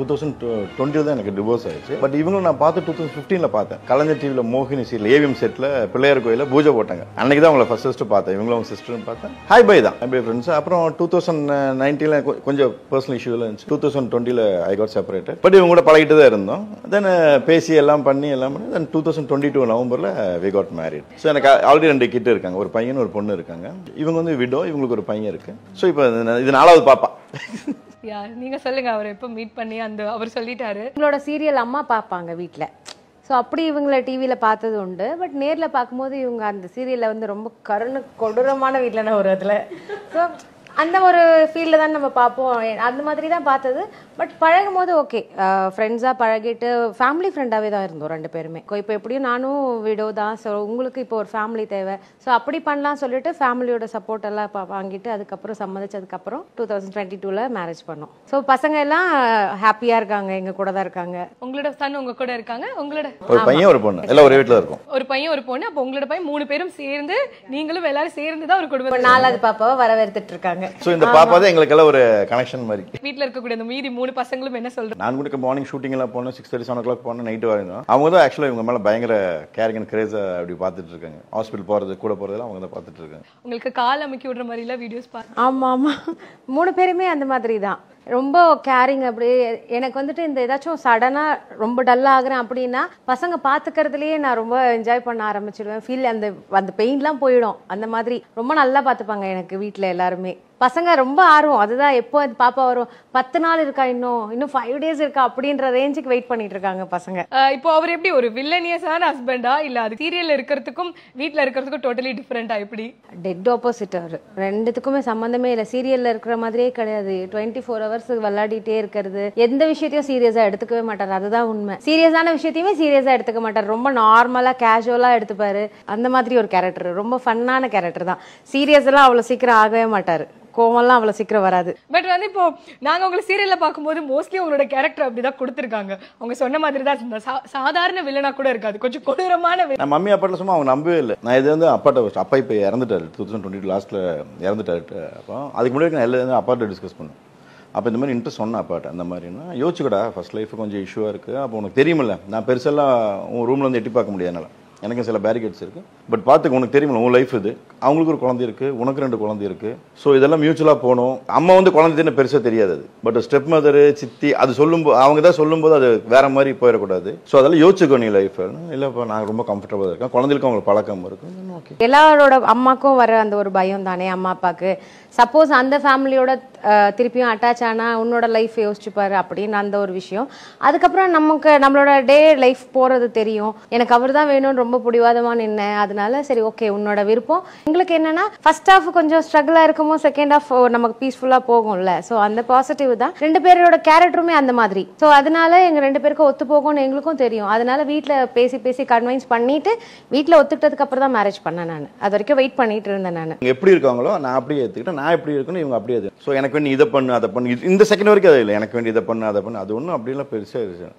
2020 தான் எனக்கு டிவோர்ஸ் ஆயிடுச்சு. பட் இவங்களும் நான் பார்த்து 2015ல பார்த்தேன். கலைஞர் டிவியில் மோகினி சீரியல் ஏவிஎம் செட்டில் பிள்ளையார் கோயிலில் பூஜை போட்டாங்க. அன்னைக்கு தான் அவங்கள ஃபர்ஸ்ட் பார்த்தேன். இவங்களும் அவங்க சிஸ்டர்னு பார்த்தேன். ஹாய் பை தான் ஹாய் பை ஃப்ரெண்ட்ஸ். அப்புறம் 2019ல கொஞ்சம் பர்சனல் இஷ்யூவில் இருந்துச்சு. 2020ல ஐ காட் செப்பரேட்டட். பட் இவங்க கூட பழகிட்டு தான் இருந்தோம். தென் பேசி எல்லாம் பண்ணி தென் 2022 நவம்பரில் வி காட் மேரிட். ஸோ எனக்கு ஆல்ரெடி 2 கிட்ட இருக்காங்க. ஒரு பையன் ஒரு பொண்ணு இருக்காங்க. இவங்க வந்து விடோ, இவங்களுக்கு ஒரு பையன் இருக்கு. ஸோ இப்போ இது 4வது பாப்பா. நீங்க சொல்லுங்க, அவர் எப்போ மீட் பண்ணி அவர் சொல்லிட்டாரு. உங்களோட சீரியல் அம்மா பார்ப்பாங்க வீட்டில். ஸோ அப்படி இவங்களை டிவியில் பார்த்தது உண்டு. பட் நேரில் பார்க்கும்போது இவங்க அந்த சீரியலில் வந்து ரொம்ப கொடூரமான வீட்டில் ஒரு இதில். ஸோ அந்த ஒரு ஃபீல்டில் தான் நம்ம பார்ப்போம். அந்த மாதிரி தான் பார்த்தது. பட் பழகும் போது ஓகே, ஃப்ரெண்ட்ஸாக பழகிட்டு ஃபேமிலி ஃப்ரெண்டாகவே தான் இருந்தோம் 2 பேருமே. இப்போ எப்படியும் நானும் விடோ தான். ஸோ உங்களுக்கு இப்போ ஒரு ஃபேமிலி தேவை, ஸோ அப்படி பண்ணலாம் சொல்லிட்டு ஃபேமிலியோட சப்போர்ட் எல்லாம் வாங்கிட்டு அதுக்கப்புறம் சம்மதிச்சதுக்கப்புறம் 2022ல மேரேஜ் பண்ணோம். ஸோ பசங்க எல்லாம் ஹாப்பியாக இருக்காங்க, எங்கள் கூட தான் இருக்காங்க. உங்களோட சன் உங்க கூட இருக்காங்க. உங்களோட ஒரு பையன் ஒரு பொண்ணு எல்லாம் ஒரே வீட்டில் இருக்கும். ஒரு பையன் ஒரு பொண்ணு. அப்போ உங்களோட பையன் 3 பேரும் சேர்ந்து நீங்களும் எல்லாரும் சேர்ந்து தான் ஒரு குடும்பம். 4வது பாப்பாவை வரவேற்றுட்டு இருக்காங்க. ஸோ இந்த பாப்பா தான் எங்களுக்கு எல்லாம் ஒரு கனெக்ஷன் மாதிரி. வீட்டில் இருக்கக்கூடிய அந்த மீதி 3 பசங்களும் என்ன சொல்றாங்க? நான் கூட மார்னிங் ஷூட்டிங் எல்லாம் போனோம். 6:30 7 o'clock போனோம். நைட்டு வரையும் அவங்க தான் ஆக்சுவலாக இவங்க மேலே பயங்கர கேரிங் அண்ட் கிரேஸா அப்படி பார்த்துட்டு இருக்காங்க. ஹாஸ்பிட்டல் போறது கூட போறதெல்லாம் அவங்க தான் பார்த்துட்டு இருக்காங்க. உங்களுக்கு கால் அமைக்கி விடுற மாதிரி எல்லாம் வீடியோஸ் பாருங்க. ஆமா 3 பேருமே அந்த மாதிரி தான். ரொம்ப கேரிங். அப்படியே எனக்கு வந்துட்டு இந்த ஏதாச்சும் சடனா ரொம்ப டல்லா ஆகுறேன் அப்படின்னா பசங்க பாத்துக்கிறதுலயே நான் ரொம்ப என்ஜாய் பண்ண ஆரம்பிச்சிடுவேன். ஃபீல் அந்த பெயின்லாம் போயிடும். அந்த மாதிரி ரொம்ப நல்லா பாத்துப்பாங்க எனக்கு வீட்டுல எல்லாருமே. பசங்க ரொம்ப ஆர்வம். அதுதான் எப்போ பாப்பா வரும், 10 நாள் இருக்கா, இன்னும் 5 days இருக்கா அப்படின்ற ரேஞ்சுக்கு வெயிட் பண்ணிட்டு இருக்காங்க பசங்க. இப்போ அவர் எப்படி ஒரு வில்லனியஸான ஹஸ்பண்டா இல்ல அது சீரியல்ல இருக்கிறதுக்கும் வீட்ல இருக்கிறதுக்கும் டோட்டலி டிஃபரெண்டா? எப்படி டெட் ஆப்போசிட். அவர் 2த்துக்குமே சம்பந்தமே இல்லை. சீரியல்ல இருக்கிற மாதிரியே கிடையாது. 24 hours விளையாடிட்டே இருக்கிறது. எந்த விஷயத்தையும் சீரியஸா எடுத்துக்கவே மாட்டார். அதுதான் உண்மை. சீரியஸான விஷயத்தையுமே சீரியஸா எடுத்துக்க மாட்டார். ரொம்ப நார்மலா கேஷுவலா எடுத்துப்பாரு. அந்த மாதிரி ஒரு கேரக்டர். ரொம்ப ஃபன்னான கேரக்டர் தான். சீரியஸ் எல்லாம் அவ்வளவு சீக்கிரம் ஆகவே மாட்டாரு. கோவம்லாம் அவ்வளவு சீக்கிரம் வராது. பட் வந்து இப்போ நாங்க உங்களை சீரியல்ல பார்க்கும்போது மோஸ்ட்லி உங்களோட கேரக்டர் அப்படிதான் கொடுத்துருக்காங்க. அவங்க சொன்ன மாதிரி தான் சாதாரண வில்லனா கூட இருக்காது, கொஞ்சம் கொடூரமான. நான் மம்மி அப்பாட்ட சும்மா அவங்க நம்பவே இல்லை. நான் இது வந்து அப்பாட்ட அப்பா இப்போ இறந்துட்டாரு. 2022 லாஸ்ட்ல இறந்துட்டாரு. அப்போ அதுக்கு முன்னாடி நான் எல்லாம் அப்பாட்ட டிஸ்கஸ் பண்ணேன். அப்போ இந்த மாதிரி இன்ட்ரெஸ்ட் சொன்னேன் அப்பாட்ட. அந்த மாதிரினா யோசிச்சுக்கடா, ஃபர்ஸ்ட் லைஃப் கொஞ்சம் இஷ்யூவாக இருக்குது. அப்போ உனக்கு தெரியுமில்ல, நான் பெருசெல்லாம் உன் ரூமில் வந்து எட்டி பார்க்க முடியாதுனால எனக்கு சில பேரிகேட்ஸ் இருக்குது. பட் பார்த்துக்க, உனக்கு தெரியுமில்ல, உன் லைஃப் இது. அவங்களுக்கு ஒரு குழந்தை இருக்குது, உனக்கு 2 குழந்தை இருக்குது. ஸோ இதெல்லாம் மியூச்சுவலாக போகணும். அம்மா வந்து குழந்தைன்னு பெருசாக தெரியாது அது. பட் ஸ்டெப் மதரு, சித்தி அது சொல்லும்போது, அவங்க தான் சொல்லும்போது அது வேற மாதிரி போயிடக்கூடாது. ஸோ அதெல்லாம் யோசிச்சுக்கோ நீ லைஃப். இல்லைப்பா நான் ரொம்ப கம்ஃபர்டபுளாக இருக்கேன், குழந்தைகளுக்கும் அவங்களுக்கு பழக்கம் இருக்கும். ஓகே, எல்லாரோட அம்மாக்கும் வர அந்த ஒரு பயம் தானே அம்மா அப்பாவுக்கு. சப்போஸ் அந்த ஃபேமிலியோட திருப்பியும் அட்டாச் ஆனா உன்னோட லைஃப் யோசிச்சுப்பாரு அப்படின்னு அந்த ஒரு விஷயம். அதுக்கப்புறம் நம்மளோட டே லைஃப் போறது தெரியும். எனக்கு அவர் தான் வேணும்னு ரொம்ப பிடிவாதமா நின்னேன். அதனால சரி ஓகே உன்னோட விருப்பம். எங்களுக்கு என்னன்னா ஃபர்ஸ்ட் ஹாஃப் கொஞ்சம் ஸ்ட்ரகிளா இருக்குமோ, செகண்ட் ஹாஃப் நமக்கு பீஸ்ஃபுல்லா போகும்ல. ஸோ அந்த பாசிட்டிவ் தான். 2 பேரோட கேரக்டருமே அந்த மாதிரி. ஸோ அதனால எங்க 2 பேருக்கும் ஒத்து போகும்னு எங்களுக்கும் தெரியும். அதனால வீட்டில் பேசி கன்வின்ஸ் பண்ணிட்டு வீட்டில் ஒத்துக்கிட்டதுக்கு அப்புறம் தான் மேரேஜ் பண்ணேன். நான் அது வரைக்கும் வெயிட் பண்ணிட்டு இருந்தேன். நான் எப்படி இருக்காங்களோ நான் அப்படியே எடுத்துக்கிட்டேன். நான் எப்படி இருக்கணும், இவங்க அப்படியே. ஸோ எனக்கு வேண்டி இதை பண்ணு அதை பண்ணு, இந்த செகண்ட் வரைக்கும் அது இல்லை. எனக்கு வேண்டி இதை பண்ணு அதை பண்ணு, அது ஒன்றும் அப்படிலாம் பெருசாக இருந்துச்சு.